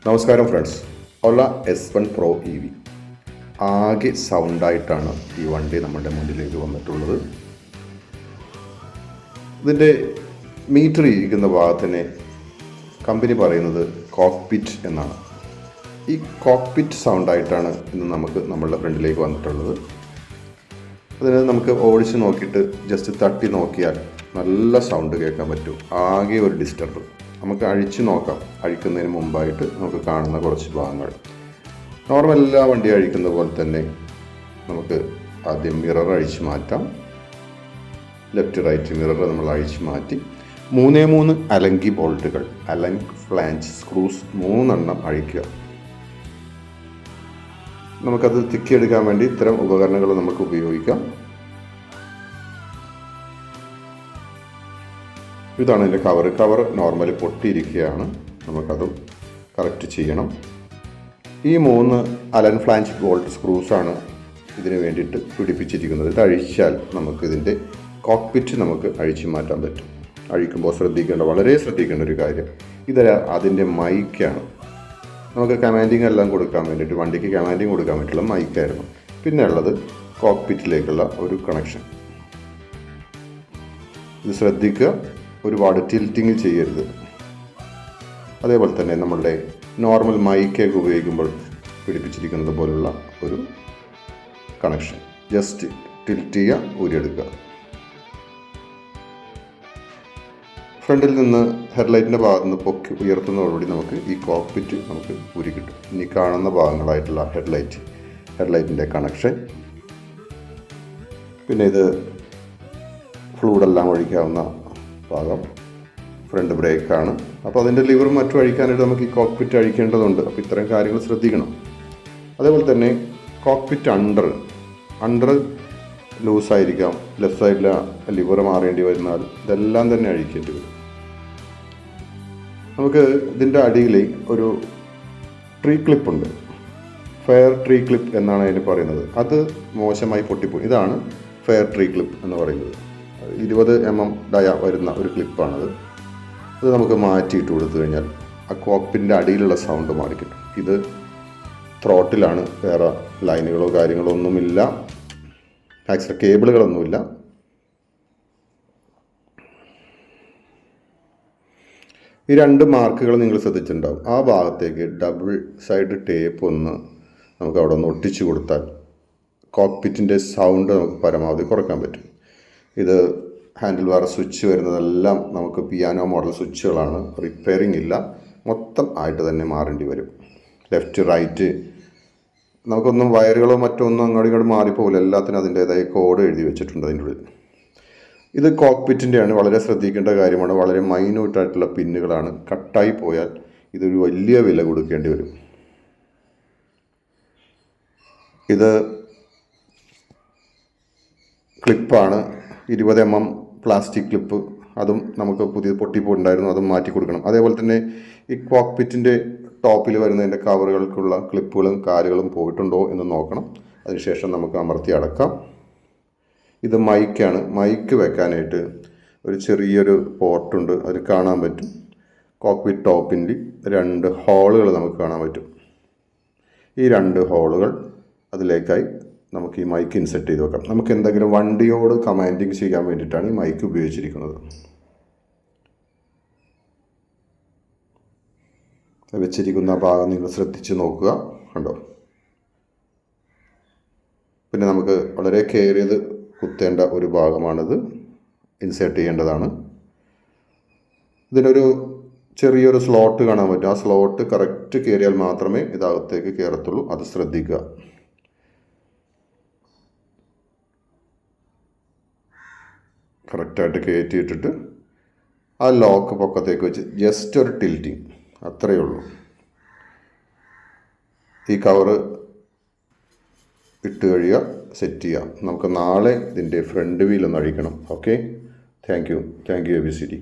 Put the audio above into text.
നമസ്കാരം ഫ്രണ്ട്സ്. ഒല S1 Pro EV ആകെ സൗണ്ടായിട്ടാണ് ഈ വണ്ടി നമ്മുടെ മുന്നിലേക്ക് വന്നിട്ടുള്ളത്. ഇതിൻ്റെ മീറ്റർ ഇരിക്കുന്ന ഭാഗത്തിന് കമ്പനി പറയുന്നത് കോക്ക്പിറ്റ് എന്നാണ്. ഈ കോക്ക്പിറ്റ് സൗണ്ടായിട്ടാണ് ഇന്ന് നമുക്ക് നമ്മളുടെ ഫ്രണ്ടിലേക്ക് വന്നിട്ടുള്ളത്. അതിന് നമുക്ക് ഓടിച്ച് നോക്കിയിട്ട് ജസ്റ്റ് തട്ടി നോക്കിയാൽ നല്ല സൗണ്ട് കേൾക്കാൻ പറ്റും. ആകെ ഒരു ഡിസ്റ്റർബ്. നമുക്ക് അഴിച്ചു നോക്കാം. അഴിക്കുന്നതിന് മുമ്പായിട്ട് നമുക്ക് കാണുന്ന കുറച്ച് ഭാഗങ്ങൾ നോർമൽ എല്ലാ വണ്ടി അഴിക്കുന്ന പോലെ തന്നെ നമുക്ക് ആദ്യം മിറർ അഴിച്ചു മാറ്റാം. ലെഫ്റ്റ് റൈറ്റ് മിറർ നമ്മൾ അഴിച്ചു മാറ്റി 3 അലങ്കി ബോൾട്ടുകൾ, അലങ്ക് ഫ്ലാഞ്ച് സ്ക്രൂസ് 3 അഴിക്കുക. നമുക്കത് തിക്കിയെടുക്കാൻ വേണ്ടി ഇത്തരം ഉപകരണങ്ങൾ നമുക്ക് ഉപയോഗിക്കാം. ഇതാണ് ഇതിൻ്റെ കവർ നോർമലി പൊട്ടിയിരിക്കുകയാണ്. നമുക്കതും കറക്റ്റ് ചെയ്യണം. ഈ 3 അലൻ ഫ്ലാഞ്ച് ബോൾട്ട് സ്ക്രൂസാണ് ഇതിന് വേണ്ടിയിട്ട് പിടിപ്പിച്ചിരിക്കുന്നത്. ഇത് അഴിച്ചാൽ നമുക്കിതിൻ്റെ കോക്ക്പിറ്റ് നമുക്ക് അഴിച്ചു മാറ്റാൻ പറ്റും. അഴിക്കുമ്പോൾ വളരെ ശ്രദ്ധിക്കേണ്ട ഒരു കാര്യം, ഇത് അതിൻ്റെ മൈക്കാണ്. നമുക്ക് കമാൻഡിങ് എല്ലാം കൊടുക്കാൻ വേണ്ടിയിട്ട്, വണ്ടിക്ക് കമാൻഡിങ് കൊടുക്കാൻ വേണ്ടിയിട്ടുള്ള മൈക്കായിരുന്നു. പിന്നെ ഉള്ളത് കോക്ക്പിറ്റിലേക്കുള്ള ഒരു കണക്ഷൻ. ഇത് ശ്രദ്ധിക്കുക, ഒരുപാട് ടിൽറ്റിങ് ചെയ്യരുത്. അതേപോലെ തന്നെ നമ്മളുടെ നോർമൽ മൈക്കൊക്കെ ഉപയോഗിക്കുമ്പോൾ പിടിപ്പിച്ചിരിക്കുന്നത് പോലുള്ള ഒരു കണക്ഷൻ ജസ്റ്റ് ടിൽറ്റ് ചെയ്യുക, ഊരിയെടുക്കുക. ഫ്രണ്ടിൽ നിന്ന് ഹെഡ്ലൈറ്റിൻ്റെ ഭാഗത്ത് നിന്ന് പൊക്കി ഉയർത്തുന്നതോടുകൂടി നമുക്ക് ഈ കോക്ക്പിറ്റ് നമുക്ക് ഊരി കിട്ടും. ഇനി കാണുന്ന ഭാഗങ്ങളായിട്ടുള്ള ഹെഡ്ലൈറ്റിൻ്റെ കണക്ഷൻ, പിന്നെ ഇത് ഫ്ലൂഡെല്ലാം ഒഴിക്കാവുന്ന ഭാഗം, ഫ്രണ്ട് ബ്രേക്കാണ്. അപ്പോൾ അതിൻ്റെ ലിവറും മറ്റും അഴിക്കാനായിട്ട് നമുക്ക് ഈ കോക്ക്പിറ്റ് അഴിക്കേണ്ടതുണ്ട്. അപ്പോൾ ഇത്തരം കാര്യങ്ങൾ ശ്രദ്ധിക്കണം. അതേപോലെ തന്നെ കോക്ക്പിറ്റ് അണ്ടർ ലൂസായിരിക്കാം. ലെഫ്റ്റ് സൈഡിലെ ലിവർ മാറേണ്ടി വരുന്നാൽ ഇതെല്ലാം തന്നെ അഴിക്കേണ്ടി വരും. നമുക്ക് ഇതിൻ്റെ അടിയിൽ ഒരു ട്രീ ക്ലിപ്പുണ്ട്. ഫെയർ ട്രീ ക്ലിപ്പ് എന്നാണ് അതിന് പറയുന്നത്. അത് മോശമായി പൊട്ടിപ്പോയി. ഇതാണ് ഫെയർ ട്രീ ക്ലിപ്പ് എന്ന് പറയുന്നത്. 20 mm ഡയ വരുന്ന ഒരു ക്ലിപ്പാണത്. ഇത് നമുക്ക് മാറ്റിയിട്ട് കൊടുത്തു കഴിഞ്ഞാൽ ആ കോക്ക്പിറ്റിൻ്റെ അടിയിലുള്ള സൗണ്ട് മാറിക്കിട്ടും. ഇത് ത്രോട്ടിലാണ്, വേറെ ലൈനുകളോ കാര്യങ്ങളോ ഒന്നുമില്ല, എക്സ്ട്രാ കേബിളുകളൊന്നുമില്ല. ഈ 2 മാർക്കുകൾ നിങ്ങൾ ശ്രദ്ധിച്ചിട്ടുണ്ടാവും. ആ ഭാഗത്തേക്ക് ഡബിൾ സൈഡ് ടേപ്പ് നമുക്ക് അവിടെ ഒന്ന് ഒട്ടിച്ചു കൊടുത്താൽ കോക്ക്പിറ്റിൻ്റെ സൗണ്ട് നമുക്ക് പരമാവധി കുറയ്ക്കാൻ പറ്റും. ഇത് ഹാൻഡിൽ ബാർ സ്വിച്ച് വരുന്നതെല്ലാം നമുക്ക് പിയാനോ മോഡൽ സ്വിച്ചുകളാണ്. റിപ്പയറിംഗ് ഇല്ല, മൊത്തം ആയിട്ട് തന്നെ മാറേണ്ടി വരും. ലെഫ്റ്റ് റൈറ്റ് നമുക്കൊന്നും വയറുകളോ മറ്റോ ഒന്നും അങ്ങോട്ട് മാറിപ്പോകില്ല. എല്ലാത്തിനും അതിൻ്റേതായ കോഡ് എഴുതി വെച്ചിട്ടുണ്ട് അതിൻ്റെ ഉള്ളിൽ. ഇത് കോക്ക്പിറ്റിൻ്റെയാണ്, വളരെ ശ്രദ്ധിക്കേണ്ട കാര്യമാണ്. വളരെ മൈന്യൂട്ടായിട്ടുള്ള പിന്നുകളാണ്. കട്ടായി പോയാൽ ഇതൊരു വലിയ വില കൊടുക്കേണ്ടി വരും. ഇത് ക്ലിപ്പാണ്, 20 mm പ്ലാസ്റ്റിക് ക്ലിപ്പ്. അതും നമുക്ക് പുതിയ പൊട്ടിപ്പോയിട്ടുണ്ടായിരുന്നു, അതും മാറ്റി കൊടുക്കണം. അതേപോലെ തന്നെ ഈ കോക്ക്പിറ്റിൻ്റെ ടോപ്പിൽ വരുന്നതിൻ്റെ കവറുകൾക്കുള്ള ക്ലിപ്പുകളും കാലുകളും പോയിട്ടുണ്ടോ എന്ന് നോക്കണം. അതിനുശേഷം നമുക്ക് അമർത്തി അടക്കാം. ഇത് മൈക്കാണ്. മൈക്ക് വെക്കാനായിട്ട് ഒരു ചെറിയൊരു പോർട്ടുണ്ട്, അതിൽ കാണാൻ പറ്റും. കോക്ക്പിറ്റ് ടോപ്പിൻ്റെ 2 ഹോളുകൾ നമുക്ക് കാണാൻ പറ്റും. ഈ 2 ഹോളുകൾ അതിലേക്കായി നമുക്ക് ഈ മൈക്ക് ഇൻസെർട്ട് ചെയ്ത് വെക്കാം. നമുക്ക് എന്തെങ്കിലും വണ്ടിയോട് കമാൻഡിങ് ചെയ്യാൻ വേണ്ടിയിട്ടാണ് ഈ മൈക്ക് ഉപയോഗിച്ചിരിക്കുന്നത്. വെച്ചിരിക്കുന്ന ഭാഗം നിങ്ങൾ ശ്രദ്ധിച്ച് നോക്കുക, കണ്ടോ. പിന്നെ നമുക്ക് വളരെ കെയർ ചെയ്ത് കുത്തേണ്ട ഒരു ഭാഗമാണിത്, ഇൻസേർട്ട് ചെയ്യേണ്ടതാണ്. ഇതിനൊരു ചെറിയൊരു സ്ലോട്ട് കാണാൻ പറ്റും. ആ സ്ലോട്ട് കറക്റ്റ് കയറിയാൽ മാത്രമേ ഇതകത്തേക്ക് കയറത്തുള്ളൂ. അത് ശ്രദ്ധിക്കുക. കറക്റ്റായിട്ട് കയറ്റിയിട്ടിട്ട് ആ ലോക്ക് പൊക്കത്തേക്ക് വെച്ച് ജസ്റ്റ് ഒരു ടിൽറ്റിങ്, അത്രയേ ഉള്ളൂ. ഈ കവറ് ഇട്ട് കഴിയുക, സെറ്റ് ചെയ്യുക. നമുക്ക് നാളെ ഇതിൻ്റെ ഫ്രണ്ട് വീലൊന്ന് അഴിക്കണം. Okay, thank you ABCD.